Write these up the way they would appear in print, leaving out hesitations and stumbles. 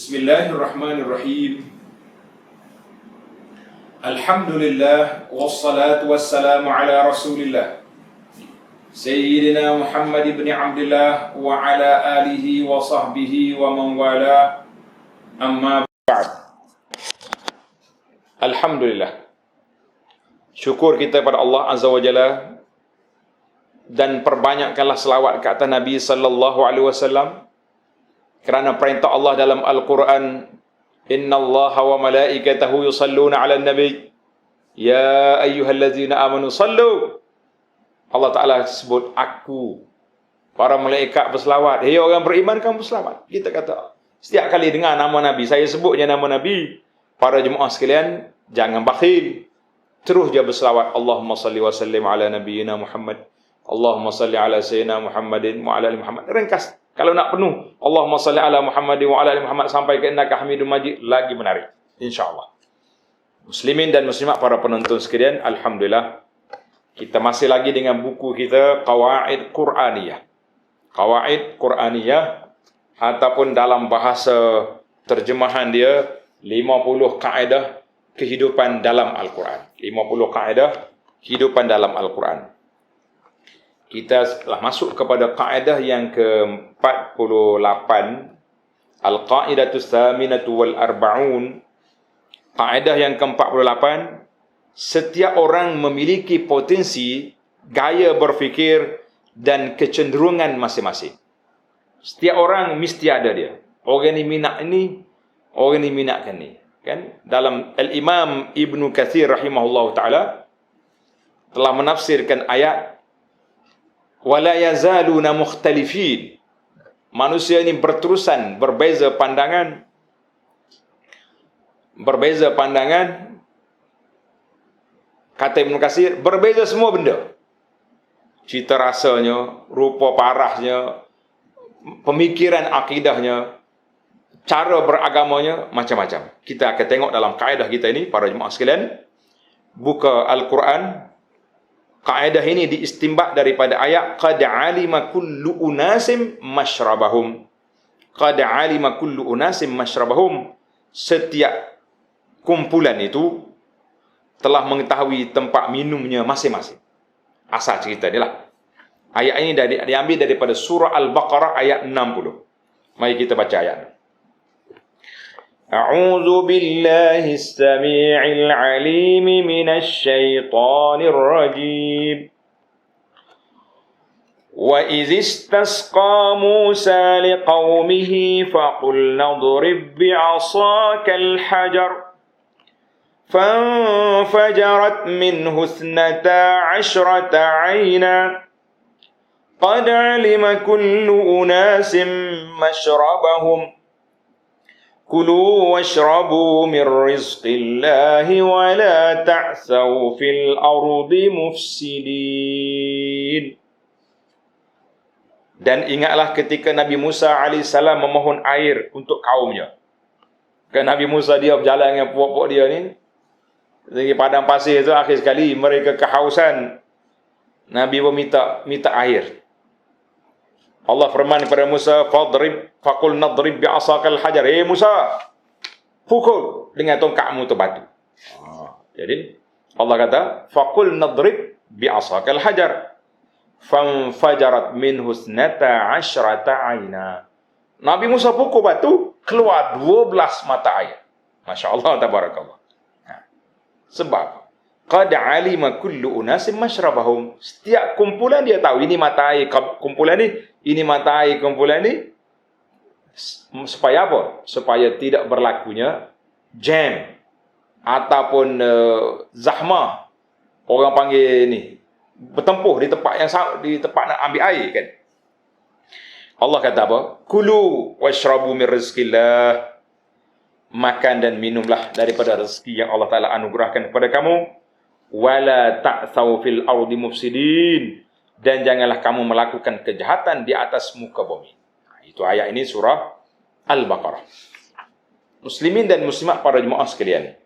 Bismillahirrahmanirrahim. Alhamdulillah wassalatu wassalamu ala Rasulillah Sayyidina Muhammad ibn Abdullah wa ala alihi wa sahbihi wa man wala. Amma ba'd. Alhamdulillah. Syukur kita pada Allah Azza wa Jalla, dan perbanyakkanlah selawat ke atas Nabi sallallahu alaihi wasallam, kerana perintah Allah dalam Al-Quran, innallaha wa malaikatahu yusalluna 'alan nabi ya ayyuhallazina amanu sallu. Allah Taala sebut aku, para malaikat berselawat. Hei orang beriman, kamu berselawat. Kita kata setiap kali dengar nama Nabi, saya sebutnya nama Nabi, para jemaah sekalian jangan bakhil, terus dia berselawat. Allahumma salli wa sallim ala nabiyyina Muhammad, Allahumma salli ala sayyidina Muhammadin wa ala ali Muhammad. Ringkas. Kalau nak penuh, Allahumma salli ala Muhammadin wa ala ali Muhammad sampai ke innaka Hamidum Majid, lagi menarik, insya-Allah. Muslimin dan muslimat, para penonton sekalian, alhamdulillah kita masih lagi dengan buku kita Qawaid Quraniyah. Qawaid Quraniyah, ataupun dalam bahasa terjemahan dia 50 kaedah kehidupan dalam Al-Quran. 50 kaedah kehidupan dalam Al-Quran. Kita telah masuk kepada kaedah yang ke-48, Al-Qa'idatus Tsaminatu wal Arba'un. Kaedah yang ke-48, setiap orang memiliki potensi, gaya berfikir dan kecenderungan masing-masing. Setiap orang mesti ada dia. Orang ni minat ini, orang ni minatkan ni. Kan? Dalam Al-Imam Ibnu Katsir rahimahullah ta'ala telah menafsirkan ayat wala yazaluna mukhtalifin. Manusia ini berterusan berbeza pandangan. Berbeza pandangan. Kata Ibnu Katsir, berbeza semua benda. Cita rasanya, rupa parahnya, pemikiran akidahnya, cara beragamanya, macam-macam. Kita akan tengok dalam kaedah kita ini, para jemaah sekalian. Buka Al-Quran. Kaedah ini diistinbat daripada ayat qad alima kullu unasim mashrabahum. Qad alima kullu unasim mashrabahum. Setiap kumpulan itu telah mengetahui tempat minumnya masing-masing. Asal cerita ni lah. Ayat ini diambil daripada surah Al-Baqarah ayat 60. Mari kita baca ayat. A'udzu billahi as-sami'il 'alim minasy syaithanir rajim. Wa idh istasqa Musa liqaumihi faqulna idrib bi'asaka al-hajar فانفجرت منه 12 عينا قد علم كل أناس مشربهم كلوا واشربوا من رزق الله ولا تعثوا في الأرض مفسدين. Dan ingatlah ketika Nabi Musa AS memohon air untuk kaumnya. Kan Nabi Musa dia berjalan dengan puak-puak dia ni di padang pasir itu, akhir sekali mereka kehausan. Nabi pun minta air. Allah firman kepada Musa, faqul nadrib bi'asakal hajar. Musa, pukul dengan tongkatmu tu batu. Jadi Allah kata, faqul nadrib bi'asakal hajar fanfajarat minhu 12 aina. Nabi Musa pukul batu, keluar 12 mata air. Masya-Allah, tabarakallah. Sebab qad alima kullu unasim mashrabahum. Setiap kumpulan dia tahu ini mata air kumpulan ini mata air kumpulan ni. Supaya apa? Supaya tidak berlakunya jam ataupun zahmah. Orang panggil ni bertempuh di tempat yang di tempat nak ambil air kan. Allah kata apa? Kulu washrabu min rizqillah. Makan dan minumlah daripada rezeki yang Allah Ta'ala anugerahkan kepada kamu. Wala ta'thaw fil ardi mufsidin. Dan janganlah kamu melakukan kejahatan di atas muka bumi. Itu ayat ini surah Al-Baqarah. Muslimin dan muslimat, para jemaah sekalian,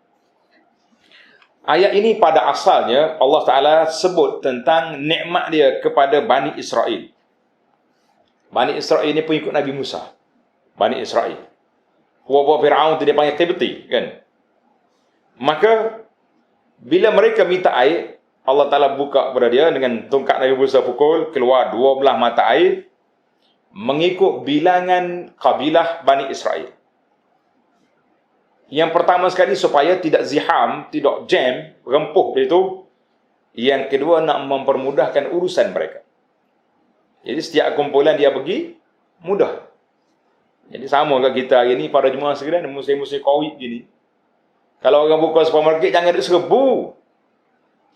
ayat ini pada asalnya Allah Ta'ala sebut tentang nikmat dia kepada Bani Israel. Bani Israel ini pengikut Nabi Musa. Bani Israel, Buah-buah Fir'aun tu dia panggil Qibti, kan? Maka bila mereka minta air, Allah Ta'ala buka kepada dia dengan tongkat Nabi Musa pukul, keluar 12 mata air mengikut bilangan kabilah Bani Israel. Yang pertama sekali supaya tidak ziham, tidak jam, rempuh itu. Yang kedua nak mempermudahkan urusan mereka. Jadi setiap kumpulan dia pergi, mudah. Jadi sama kat kita hari ni, para jemaah sekalian, musim-musim Covid gini. Kalau orang buka supermarket, jangan duduk serbu.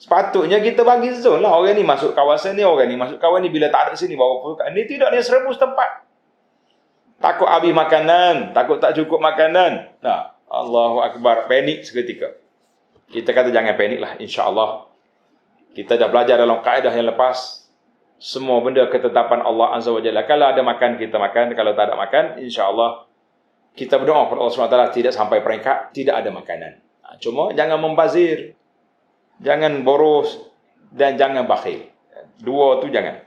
Sepatutnya kita bagi zone lah. Orang ni masuk kawasan ni, orang ni masuk kawasan ni. Bila tak ada sini, bawa pulang. Ni tidak, dia serbu setempat. Takut habis makanan, takut tak cukup makanan. Nah, Allahu Akbar, panik seketika. Kita kata jangan panik lah, insya-Allah. Kita dah belajar dalam kaedah yang lepas. Semua benda ketetapan Allah Azza wa Jalla. Kalau ada makan, kita makan. Kalau tak ada makan, insya-Allah kita berdoa kepada Allah SWT tidak sampai peringkat tidak ada makanan. Cuma jangan membazir, jangan boros, dan jangan bakhil. Dua tu jangan.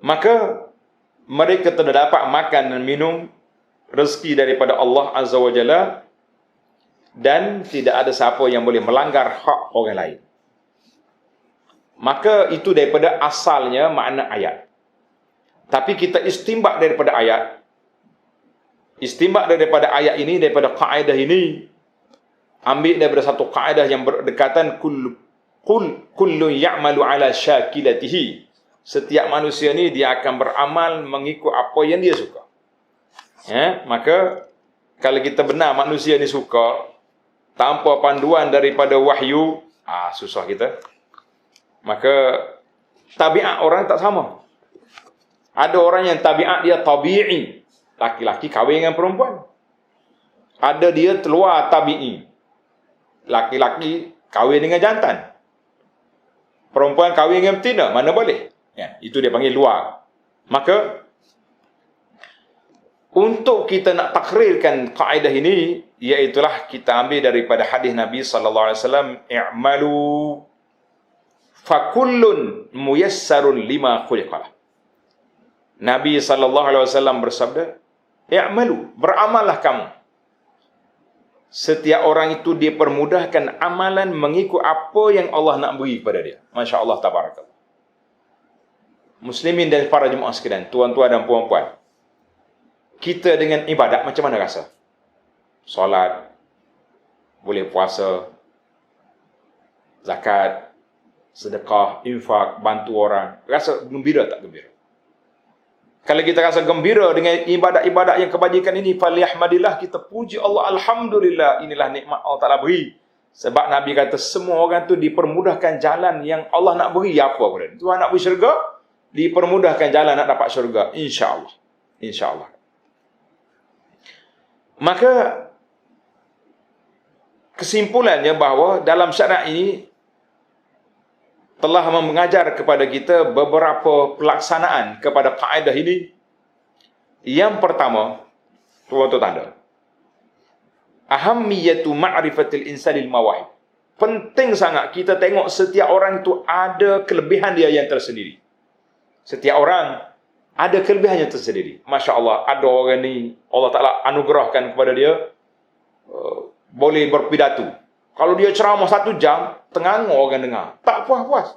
Maka mereka tidak dapat makan dan minum rezeki daripada Allah Azza wa Jalla, dan tidak ada siapa yang boleh melanggar hak orang lain. Maka itu daripada asalnya makna ayat. Tapi kita istimbak daripada ayat. Istimbak daripada ayat ini, daripada kaedah ini, ambil daripada satu kaedah yang berdekatan, kullu ya'malu ala syakilatihi. Setiap manusia ni dia akan beramal mengikut apa yang dia suka. Maka kalau kita benar manusia ni suka tanpa panduan daripada wahyu, susah kita. Maka tabiat orang tak sama. Ada orang yang tabiat dia tabi'i, laki-laki kahwin dengan perempuan. Ada dia terluar tabi'i, laki-laki kahwin dengan jantan, perempuan kahwin dengan betina, mana boleh. Itu dia panggil luar. Maka untuk kita nak takrirkan kaedah ini, iaitulah kita ambil daripada hadis Nabi sallallahu alaihi wasallam, i'malu fakullun muyassarun lima khuliqalah. Nabi sallallahu alaihi wasallam bersabda, i'malu, beramallah kamu. Setiap orang itu dipermudahkan amalan mengikut apa yang Allah nak beri kepada dia. Masya-Allah, tabarakallah. Muslimin dan para jemaah sekalian, tuan-tuan dan puan-puan, kita dengan ibadat macam mana rasa? Solat, boleh puasa, zakat, sedekah, infak, bantu orang. Rasa gembira tak gembira? Kalau kita rasa gembira dengan ibadat-ibadat yang kebajikan ini, falyahmadillah, kita puji Allah, alhamdulillah, inilah nikmat Allah Ta'ala beri. Sebab Nabi kata semua orang tu dipermudahkan jalan yang Allah nak beri. Apa pun Tuhan nak beri syurga, dipermudahkan jalan nak dapat syurga, insya-Allah. Insya-Allah. Maka kesimpulannya bahawa dalam syariat ini telah mengajar kepada kita beberapa pelaksanaan kepada kaedah ini. Yang pertama, tuan-tuan tanda, ahammiyatu ma'rifatil insanil mawahib. Penting sangat kita tengok setiap orang itu ada kelebihan dia yang tersendiri. Setiap orang ada kelebihan yang tersendiri. Masya Allah, ada orang ni Allah Ta'ala anugerahkan kepada dia boleh berpidato. Kalau dia ceramah 1 jam, tengah orang dengar, tak puas-puas.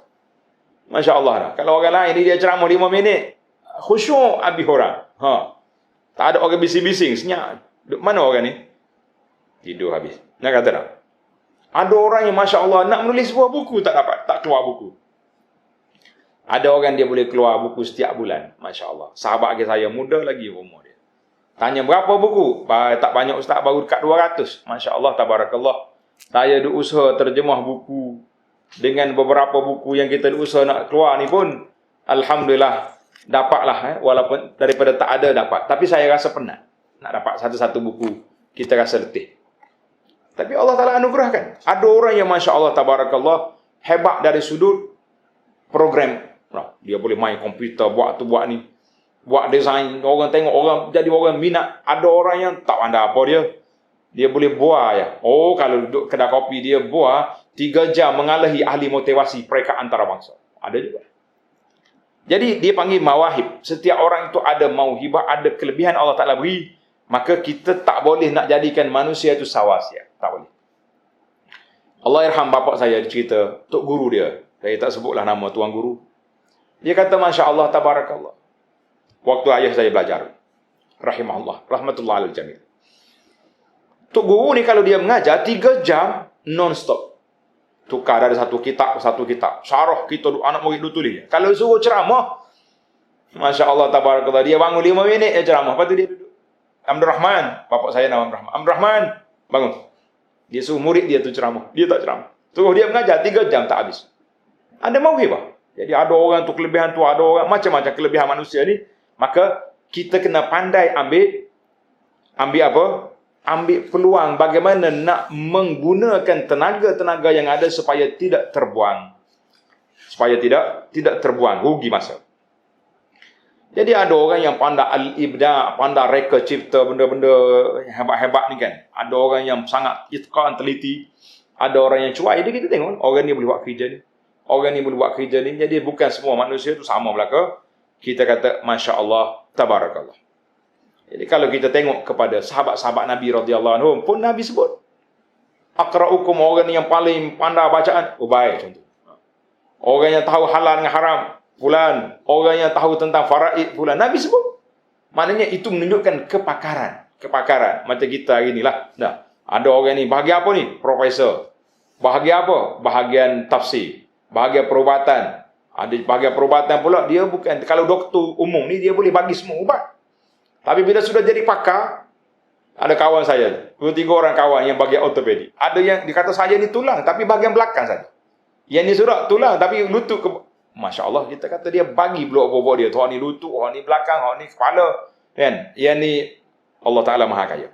Masya Allah dah. Kalau orang lain ni dia ceramah 5 minit, khusyuk habis orang. Tak ada orang bising-bising, senyap. Mana orang ni? Tidur habis. Nak kata tak? Ada orang yang Masya Allah nak menulis sebuah buku, tak dapat, tak keluar buku. Ada orang dia boleh keluar buku setiap bulan. Masya Allah. Sahabat saya muda lagi umur dia. Tanya berapa buku? Tak banyak ustaz, baru dekat 200. Masya Allah, tabarakallah. Saya ada usaha terjemah buku. Dengan beberapa buku yang kita ada usaha nak keluar ni pun, alhamdulillah, dapatlah. Walaupun daripada tak ada, dapat. Tapi saya rasa penat. Nak dapat satu-satu buku, kita rasa letih. Tapi Allah Ta'ala anugerahkan. Ada orang yang Masya Allah, tabarakallah, hebat dari sudut program. Dia boleh main komputer, buat tu, buat ni. Buat design, orang tengok, orang jadi orang minat. Ada orang yang tak pandai apa dia. Dia boleh buah ya. Kalau duduk kedai kopi dia buah 3 jam mengalahi ahli motivasi perekat antarabangsa. Ada juga. Jadi dia panggil mawahib. Setiap orang itu ada mauhibah, ada kelebihan Allah Ta'ala beri. maka kita tak boleh nak jadikan manusia itu sawasia. Tak boleh. Allah irham bapak saya cerita, tok guru dia. Saya tak sebutlah nama tuan guru. Dia kata, Masya Allah, tabarakallah. Waktu ayah saya belajar. Rahimahullah. Rahmatullah alal jamil. Tok guru ni kalau dia mengajar 3 jam non-stop. Tukar dari satu kitab. Syarah kita anak murid dulu tulis. Kalau suruh ceramah, Masya Allah, tabarakallah. Dia bangun 5 minit, dia ceramah. Lepas tu dia duduk. Abdul Rahman. Bapak saya nama Abdul Rahman. Abdul Rahman, bangun. Dia suruh murid dia tu ceramah. Dia tak ceramah. Suruh dia mengajar 3 jam tak habis. Ada mauhibah. Jadi ada orang tu kelebihan tu, ada orang macam-macam kelebihan manusia ni. Maka kita kena pandai ambil apa? Ambil peluang bagaimana nak menggunakan tenaga-tenaga yang ada supaya tidak terbuang. Supaya tidak terbuang, rugi masa. Jadi ada orang yang pandai al-ibda, pandai reka cipta benda-benda hebat-hebat ni kan. Ada orang yang sangat itqan, teliti. Ada orang yang cuai. Jadi kita tengok, orang ni boleh buat kerja ni. Orang ni boleh buat kerja ni. Jadi bukan semua manusia tu sama belaka. Kita kata, Masya Allah, tabarakallah. Jadi kalau kita tengok kepada sahabat-sahabat Nabi radhiyallahu anhum pun Nabi sebut. Aqra'ukum, orang yang paling pandai bacaan. Baik contoh. Orang yang tahu halal dengan haram. Fulan. Orang yang tahu tentang faraid. Fulan. Nabi sebut. Maknanya itu menunjukkan kepakaran. Macam kita hari ni lah. Nah, ada orang ni, bahagian apa ni? Profesor. Bahagian apa? Bahagian tafsir. Bahagian perubatan. Ada bahagian perubatan pula, dia bukan, kalau doktor umum ni, dia boleh bagi semua ubat. Tapi bila sudah jadi pakar, ada kawan saya, 2-3 orang kawan yang bahagian ortopedik. Ada yang dikata saya ni tulang, tapi bahagian belakang saja. Yang ni surat tulang, tapi lutut ke... Masya Allah, kita kata dia bagi blok-blok dia. Orang ni lutut, orang ni belakang, orang ni kepala. Kan? Yang ni, Allah Ta'ala Maha Kaya.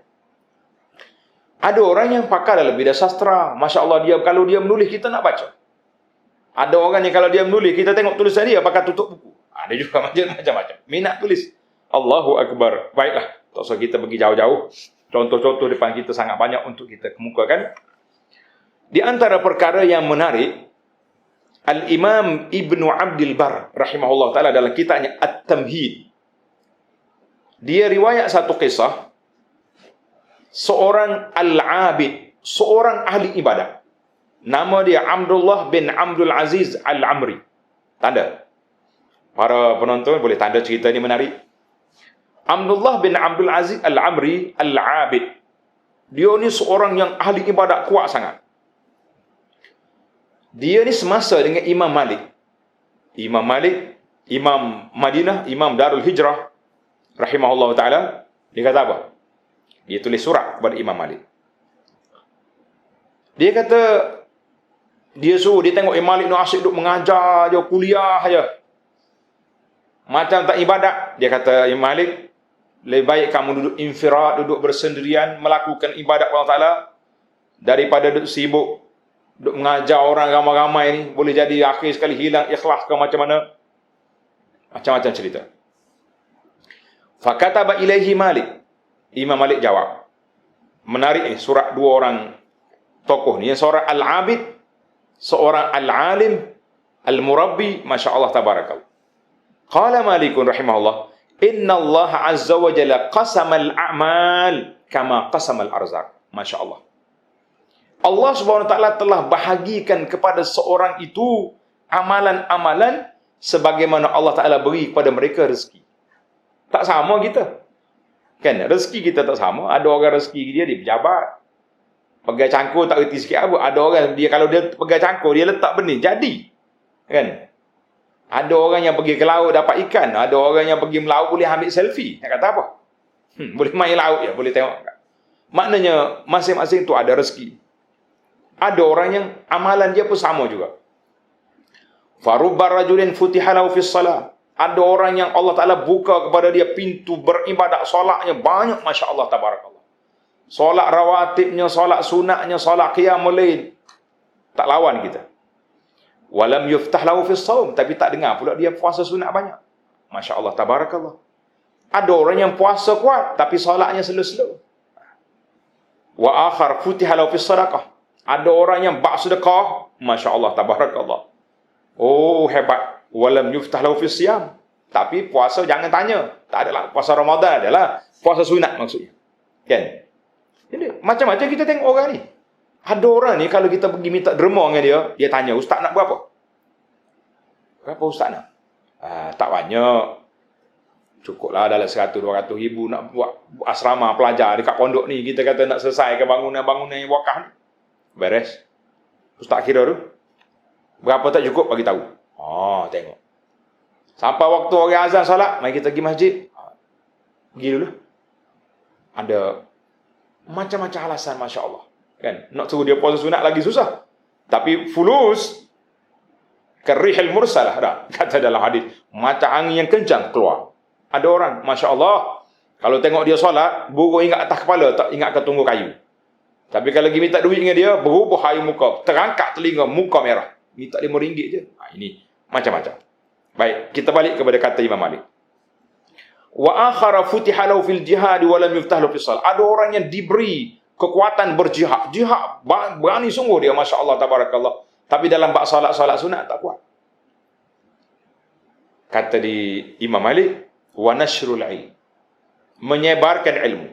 Ada orang yang pakar dalam bidang sastra. Masya Allah, dia kalau dia menulis, kita nak baca. Ada orang yang kalau dia menulis, kita tengok tulisan dia, pakai tutup buku. Ada juga macam-macam. Minat tulis. Allahu Akbar. Baiklah. Tak usah kita pergi jauh-jauh. Contoh-contoh depan kita sangat banyak untuk kita kemukakan. Di antara perkara yang menarik, Al-Imam Ibnu Abdul Bar, rahimahullah ta'ala, dalam kitabnya At-Tamhid. Dia riwayat satu kisah. Seorang Al-Abid, seorang ahli ibadah. Nama dia Abdullah bin Abdul Aziz Al-Amri. Tanda. Para penonton boleh tanda cerita ni menarik. Abdullah bin Abdul Aziz Al-Amri Al-Abid. Dia ni seorang yang ahli ibadat kuat sangat. Dia ni semasa dengan Imam Malik. Imam Malik, Imam Madinah, Imam Darul Hijrah, rahimahullah ta'ala. Dia kata apa? Dia tulis surat kepada Imam Malik. Dia kata, dia suruh, dia tengok Imam Malik ni asyik duduk mengajar je, kuliah je. Macam tak ibadat. Dia kata, Imam Malik, lebih baik kamu duduk infirad, duduk bersendirian, melakukan ibadat Allah Ta'ala, daripada duduk sibuk, duduk mengajar orang ramai-ramai ni, boleh jadi akhir sekali hilang ikhlas ke macam mana. Macam-macam cerita. Fakataba ilaihi Malik. Imam Malik jawab. Menarik ni, surat 2 orang tokoh ni. Yang seorang Al-Abid, seorang Al-Alim, Al-Murabbi, Masya Allah, tabarakallah. Qala Malikun rahimahullah, Inna Allah azza wa jalla qasamal a'mal kama qasamal arzaq. Masya Allah. Allah subhanahu wa ta'ala telah bahagikan kepada seorang itu amalan-amalan sebagaimana Allah Ta'ala beri kepada mereka rezeki. Tak sama kita. Kan? Rezeki kita tak sama. Ada orang rezeki dia pejabat. Pegang cangkul tak reti sikit apa. Ada orang dia kalau dia pegang cangkul dia letak benih jadi. Kan? Ada orang yang pergi ke laut dapat ikan, ada orang yang pergi melaut boleh ambil selfie. Nak kata apa? Boleh main laut ya, boleh tengok. Maknanya masing-masing tu ada rezeki. Ada orang yang amalan dia pun sama juga. Farubbar rajulin futihalahu fis salah. Ada orang yang Allah Ta'ala buka kepada dia pintu beribadat solatnya banyak, Masya Allah, tabarakallah. Solat rawatibnya, solat sunatnya, solat qiyamul lail. Tak lawan kita. Walam yuftah lahu fis saum, tapi tak dengar pula dia puasa sunat banyak. Masya Allah, tabarakallah. Ada orang yang puasa kuat, tapi solatnya slow-slow. Wa akhar futiha lahu fis sadaqah. Ada orang yang bak sedekah, Masya Allah, tabarakallah. Oh, hebat. Walam yuftah lahu fis siyam. Tapi puasa jangan tanya. Tak adalah. Puasa Ramadan adalah puasa sunat maksudnya. Kan? Jadi, macam-macam kita tengok orang ni. Ada orang ni, kalau kita pergi minta derma dengan dia, dia tanya, ustaz nak berapa? Berapa ustaz nak? Tak banyak. Cukuplah dalam 100-200 ribu nak buat asrama pelajar dekat pondok ni. Kita kata nak selesaikan bangunan-bangunan yang wakaf ni. Beres. Ustaz kira tu. Berapa tak cukup, bagi tahu. Tengok. Sampai waktu orang azan solat, mari kita pergi masjid. Pergi dulu. Ada macam-macam alasan, Masya Allah. Kan? Nak suruh dia puasa sunat lagi susah. Tapi fulus, karihil mursalah dah. Kata dalam hadis, macam angin yang kencang keluar. Ada orang, Masya Allah, kalau tengok dia solat, buruk ingat atas kepala, tak ingat ke tunggu kayu. Tapi kalau pergi minta duit dengan dia, berubah air muka, terangkat telinga, muka merah. Minta RM5 je. Ini macam-macam. Baik, kita balik kepada kata Imam Malik. Wa akhara futiha lahu fil jihad wa lam yuftah lahu fis salat. Ada orang yang diberi kekuatan berjihad. Jihad berani sungguh dia, Masya Allah, tabarakallah. Tapi dalam bab solat sunat tak kuat. Kata di Imam Malik, wa nashrul ilm, menyebarkan ilmu,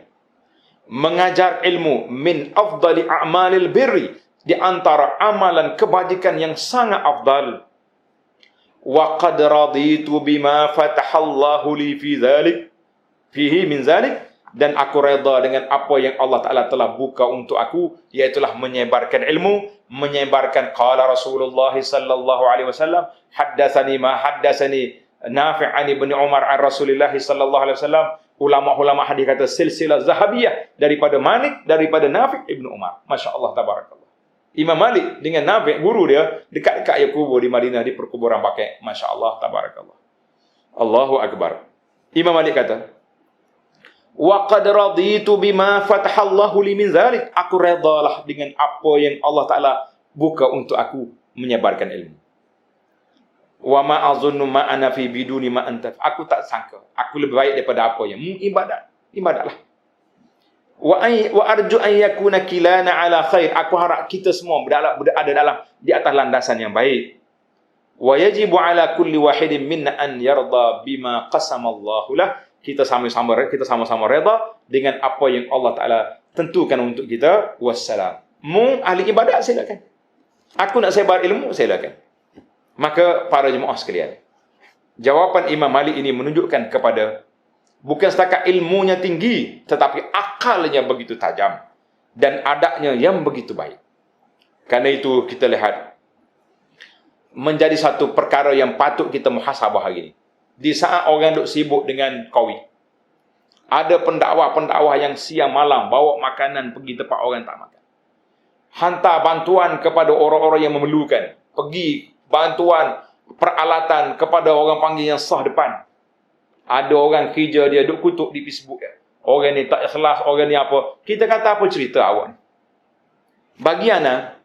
mengajar ilmu, min afdali a'malil birri, di antara amalan kebajikan yang sangat afdal. Wa qad raditu bima fatahallahu li fi dzalik, fihi min dzalik, dan aku redha dengan apa yang Allah Ta'ala telah buka untuk aku, iaitulah menyebarkan ilmu, menyebarkan qala Rasulullah sallallahu alaihi wasallam, haddatsani ma haddatsani Nafi' an Ibn Umar an Rasulullah sallallahu alaihi wasallam. Ulama-ulama hadis kata silsilah zahabiyah daripada Malik, daripada Nafi' Ibn Umar. Masya Allah, tabarakallah. Imam Malik dengan Nafi', guru dia, dekat-dekat ya kubur di Madinah, di perkuburan Baqi'. Masya Allah, tabarakallah. Allahu Akbar. Imam Malik kata, wa qad raditu bima fatahallahu li min zalik, aku redalah dengan apa yang Allah Ta'ala buka untuk aku menyebarkan ilmu. Wa ma azunnu ma ana fi biduni ma anta, aku tak sangka aku lebih baik daripada apa yang ibadatlah. Wa arju an yakuna kilana ala khair, aku harap kita semua berada dalam di atas landasan yang baik. Wa yajibu ala kulli wahidin minna an yarda bima qasamallahu lah, kita sama-sama redha dengan apa yang Allah Ta'ala tentukan untuk kita. Wassalam. Mu ahli ibadat, silakan. Aku nak sebar ilmu, silakan. Maka para jemaah sekalian, jawapan Imam Malik ini menunjukkan kepada bukan setakat ilmunya tinggi, tetapi akalnya begitu tajam dan adabnya yang begitu baik. Karena itu kita lihat menjadi satu perkara yang patut kita muhasabah hari ini. Di saat orang duk sibuk dengan Covid, ada pendakwah-pendakwah yang siang malam bawa makanan pergi tempat orang tak makan, hantar bantuan kepada orang-orang yang memerlukan, pergi bantuan peralatan kepada orang panggil yang sah depan. Ada orang kerja dia duk kutuk di Facebook dia, orang ni tak ikhlas, orang ni apa. Kita kata apa cerita awak ni? Bagi ana,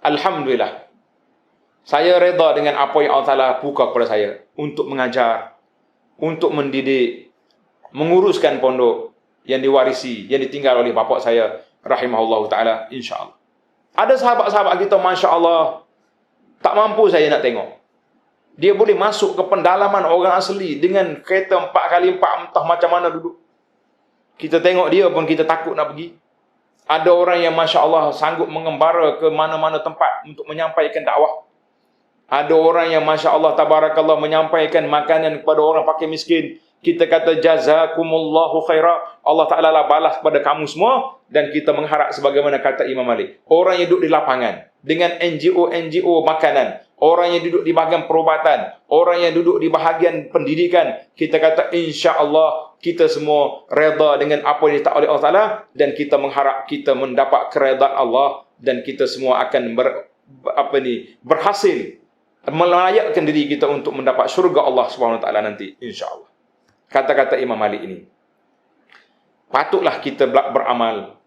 alhamdulillah, saya reda dengan apa yang Allah Ta'ala buka kepada saya untuk mengajar, untuk mendidik, menguruskan pondok yang diwarisi, yang ditinggal oleh bapak saya rahimahullah ta'ala, insya-Allah. Ada sahabat-sahabat kita, Masya Allah, tak mampu saya nak tengok. Dia boleh masuk ke pendalaman orang asli dengan kereta 4x4, entah macam mana duduk. Kita tengok dia pun kita takut nak pergi. Ada orang yang Masya Allah sanggup mengembara ke mana-mana tempat untuk menyampaikan dakwah. Ada orang yang Masya Allah tabarakallah menyampaikan makanan kepada orang fakir miskin. Kita kata jazakumullahu khaira, Allah Ta'ala lah balas kepada kamu semua. Dan kita mengharap sebagaimana kata Imam Malik, orang yang duduk di lapangan dengan NGO makanan, orang yang duduk di bahagian perubatan, orang yang duduk di bahagian pendidikan, kita kata insya-Allah kita semua redha dengan apa yang ditakdir oleh Allah Ta'ala, dan kita mengharap kita mendapat keredaan Allah, dan kita semua akan berhasil melayakkan diri kita untuk mendapat syurga Allah Subhanahu Wa Ta'ala nanti, insya-Allah. Kata-kata Imam Malik ini, patutlah kita beramal,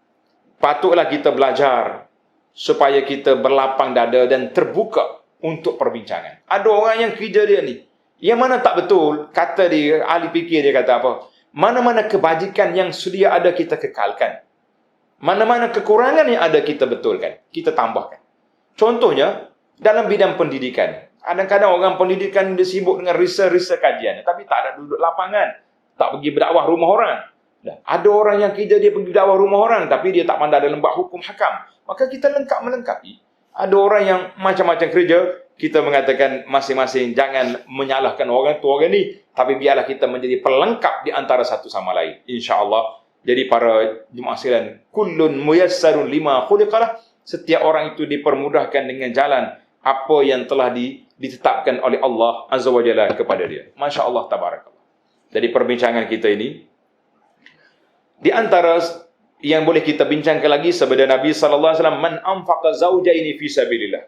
patutlah kita belajar supaya kita berlapang dada dan terbuka untuk perbincangan. Ada orang yang kerja dia ni, yang mana tak betul, kata dia, ahli fikir dia kata apa? Mana-mana kebajikan yang sedia ada kita kekalkan. Mana-mana kekurangan yang ada kita betulkan, kita tambahkan. Contohnya, dalam bidang pendidikan. Kadang-kadang orang pendidikan dia sibuk dengan research kajian, tapi tak ada duduk lapangan, tak pergi berdakwah rumah orang. Ada orang yang kerja dia pergi dakwah rumah orang, tapi dia tak pandai dalam bab hukum hakam. Maka kita lengkap melengkapi. Ada orang yang macam-macam kerja, kita mengatakan masing-masing jangan menyalahkan orang tu orang ni, tapi biarlah kita menjadi pelengkap di antara satu sama lain. InsyaAllah. Jadi para jemaah sekalian, kullun muyassarun lima khuliqalah. Setiap orang itu dipermudahkan dengan jalan apa yang telah ditetapkan oleh Allah Azza wa Jalla kepada dia. Masya Allah, tabarakallah. Jadi perbincangan kita ini, di antara yang boleh kita bincangkan lagi, sabda Nabi sallallahu alaihi wasallam, man anfaqa zawjaini fi sabilillah.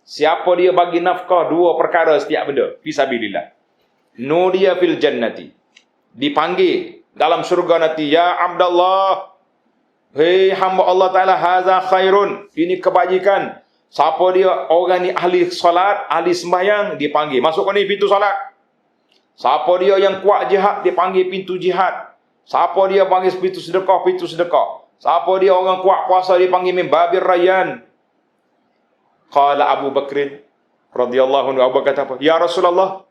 Siapa dia bagi nafkah dua perkara setiap benda fi sabilillah, nudiya fil jannati, dipanggil dalam syurga nanti, ya Abdullah, hei hamba Allah Ta'ala, haza khairun, ini kebajikan. Siapa dia? Orang ni ahli solat, ahli sembahyang, dipanggil, masuk ni pintu solat. Siapa dia yang kuat jihad, dipanggil pintu jihad. Siapa dia panggil pintu sedekah, pintu sedekah. Siapa dia orang kuat puasa, dipanggil min babir rayyan. Qala Abu Bakrin radhiyallahu anhu, Abu Bakar kata apa? Ya Rasulullah,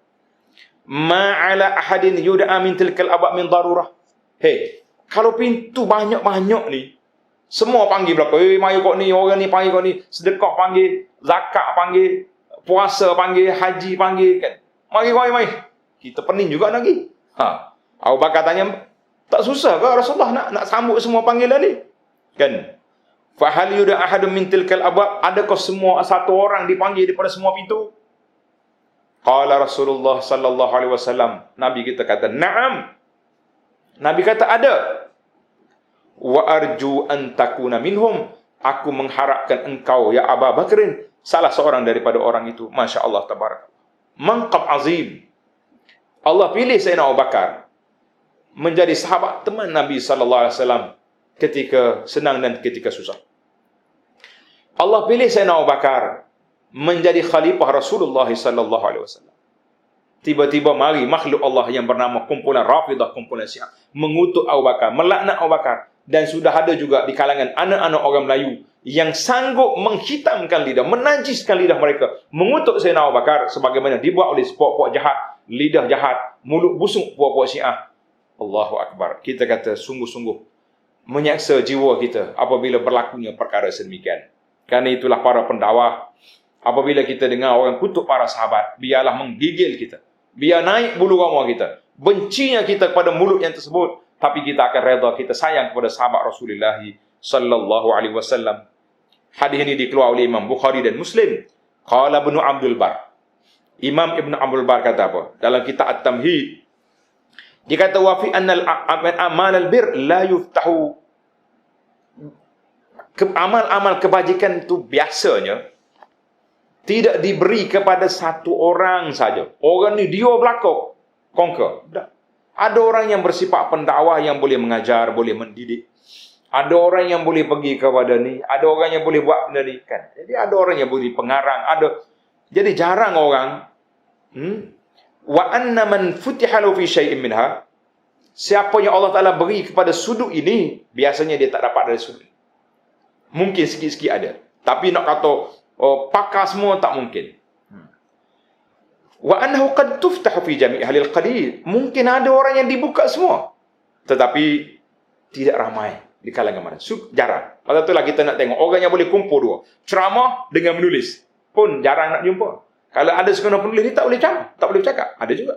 ma'ala ahadin yud'a min tilkal abab min darurah. Hei, kalau pintu banyak-banyak ni, semua panggil belakang. Hei, mari kau ni, orang ni panggil kau ni, sedekah panggil, zakat panggil, puasa panggil, haji panggil kan. Mari. Kita pening juga lagi. Abu Bakar tanya, tak susah ke Rasulullah nak sambut semua panggilan ni? Kan? Fa hal yuda ahadun min tilkal abab, adakah semua satu orang dipanggil daripada semua pintu? Qala Rasulullah sallallahu alaihi wasallam, Nabi kita kata, na'am. Nabi kata ada. Wa arju an takuna minhum, aku mengharapkan engkau ya Abu Bakrin salah seorang daripada orang itu. Masya Allah, tabarak. Manqab azim. Allah pilih Sayyidina Abu Bakar menjadi sahabat teman Nabi sallallahu alaihi wasallam ketika senang dan ketika susah. Allah pilih Sayyidina Abu Bakar menjadi khalifah Rasulullah sallallahu alaihi wasallam. Tiba-tiba mari makhluk Allah yang bernama kumpulan Rafidah, kumpulan Syiah, mengutuk Abu Bakar, melaknat Abu Bakar, dan sudah ada juga di kalangan anak-anak orang Melayu yang sanggup menghitamkan lidah, menajiskan lidah mereka, mengutuk Sayyidina Abu Bakar sebagaimana dibuat oleh puak-puak jahat, lidah jahat, mulut busuk puak-puak Syiah. Allahu Akbar. Kita kata sungguh-sungguh menyaksa jiwa kita apabila berlakunya perkara sedemikian. Kerana itulah para pendakwah, apabila kita dengar orang kutuk para sahabat, biarlah menggigil kita, biar naik bulu roma kita, bencinya kita kepada mulut yang tersebut, tapi kita akan redha, kita sayang kepada sahabat Rasulullah sallallahu alaihi wasallam. Hadis ini dikeluarkan oleh Imam Bukhari dan Muslim. Qala Ibnu Abdul Bar, Imam Ibn Abdul Bar kata apa dalam kitab At-Tamhid, dia kata wa fi annal amal albir la yuftahu, amal-amal kebajikan itu biasanya tidak diberi kepada satu orang saja. Orang ni dia belakang conquer. Ada orang yang bersifat pendakwah yang boleh mengajar, boleh mendidik. Ada orang yang boleh pergi kepada ni, ada orang yang boleh buat benda ni kan. Jadi ada orang yang boleh pengarang, ada. Jadi jarang orang wa anna man futiha lahu fi syai'in minha, siapa yang Allah Taala beri kepada sudut ini, biasanya dia tak dapat dari sudut. Mungkin sikit-sikit ada, tapi nak kata pakar semua tak mungkin. Wa annahu qad tuftahu fi jami' ahli al-qalil, mungkin ada orang yang dibuka semua, tetapi tidak ramai di kalangan mana. Jarang. Pada itulah kita nak tengok orang yang boleh kumpul dua, ceramah dengan menulis pun jarang nak jumpa. Kalau ada sekena penulis ni tak boleh ceramah, tak boleh bercakap, ada juga.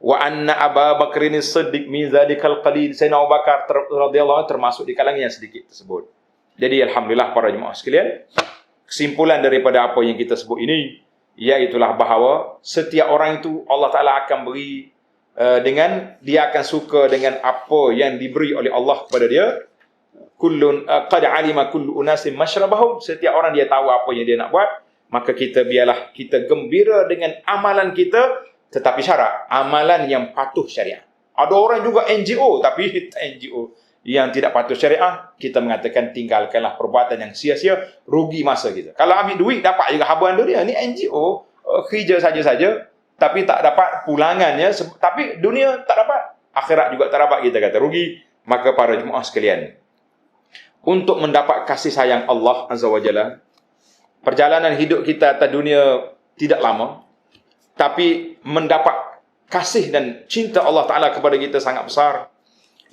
Wa anna Abu Bakrin as-Siddiq min zalikal qalil, Sayyidina Abu Bakar radhiyallahu anhu termasuk di kalangan yang sedikit tersebut. Jadi alhamdulillah para jemaah sekalian, kesimpulan daripada apa yang kita sebut ini, iaitulah bahawa setiap orang itu Allah Ta'ala akan beri dengan, dia akan suka dengan apa yang diberi oleh Allah kepada dia. Kullun qad alima kullu unasin mashrabahum, setiap orang dia tahu apa yang dia nak buat, maka kita biarlah kita gembira dengan amalan kita, tetapi syarat amalan yang patuh syariat. Ada orang juga NGO, tapi NGO yang tidak patuh syariah, kita mengatakan tinggalkanlah perbuatan yang sia-sia, rugi masa kita. Kalau ambil duit dapat juga habuan dunia. Ni NGO, kerja saja-saja, tapi tak dapat pulangannya, tapi dunia tak dapat, akhirat juga tak dapat, kita kata rugi. Maka para jemaah sekalian, untuk mendapat kasih sayang Allah Azza wa Jalla, perjalanan hidup kita atas dunia tidak lama, tapi mendapat kasih dan cinta Allah Ta'ala kepada kita sangat besar.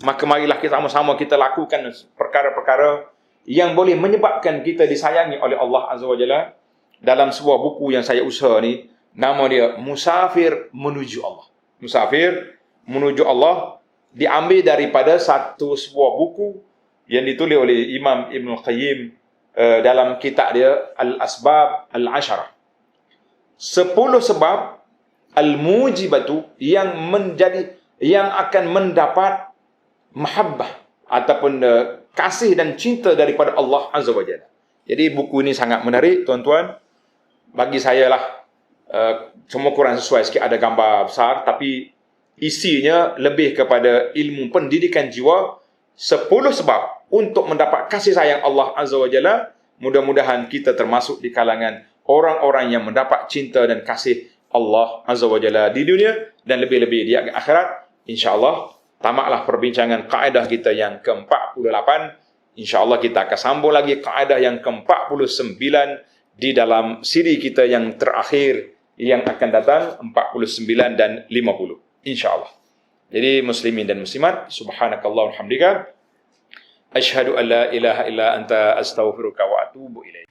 Maka marilah kita sama-sama kita lakukan perkara-perkara yang boleh menyebabkan kita disayangi oleh Allah Azza wa Jalla. Dalam sebuah buku yang saya usaha ni, nama dia Musafir Menuju Allah. Musafir Menuju Allah diambil daripada sebuah buku yang ditulis oleh Imam Ibn Qayyim dalam kitab dia Al-Asbab Al-Asharah. 10 sebab al-mujibatu yang akan mendapat mahabbah ataupun kasih dan cinta daripada Allah Azza wa Jalla. Jadi buku ini sangat menarik, tuan-tuan. Bagi saya lah, semua kurang sesuai sikit, ada gambar besar, tapi isinya lebih kepada ilmu pendidikan jiwa. 10 sebab untuk mendapat kasih sayang Allah Azza wa Jalla. Mudah-mudahan kita termasuk di kalangan orang-orang yang mendapat cinta dan kasih Allah Azza wa Jalla di dunia dan lebih-lebih di akhirat. InsyaAllah, tamatlah perbincangan kaedah kita yang ke-48. InsyaAllah kita akan sambung lagi kaedah yang ke-49 di dalam siri kita yang terakhir yang akan datang, 49 dan 50. InsyaAllah. Jadi muslimin dan muslimat, subhanakallah walhamdulillah, asyhadu an la ilaha illa anta astaghfiruka wa atubu ilaik.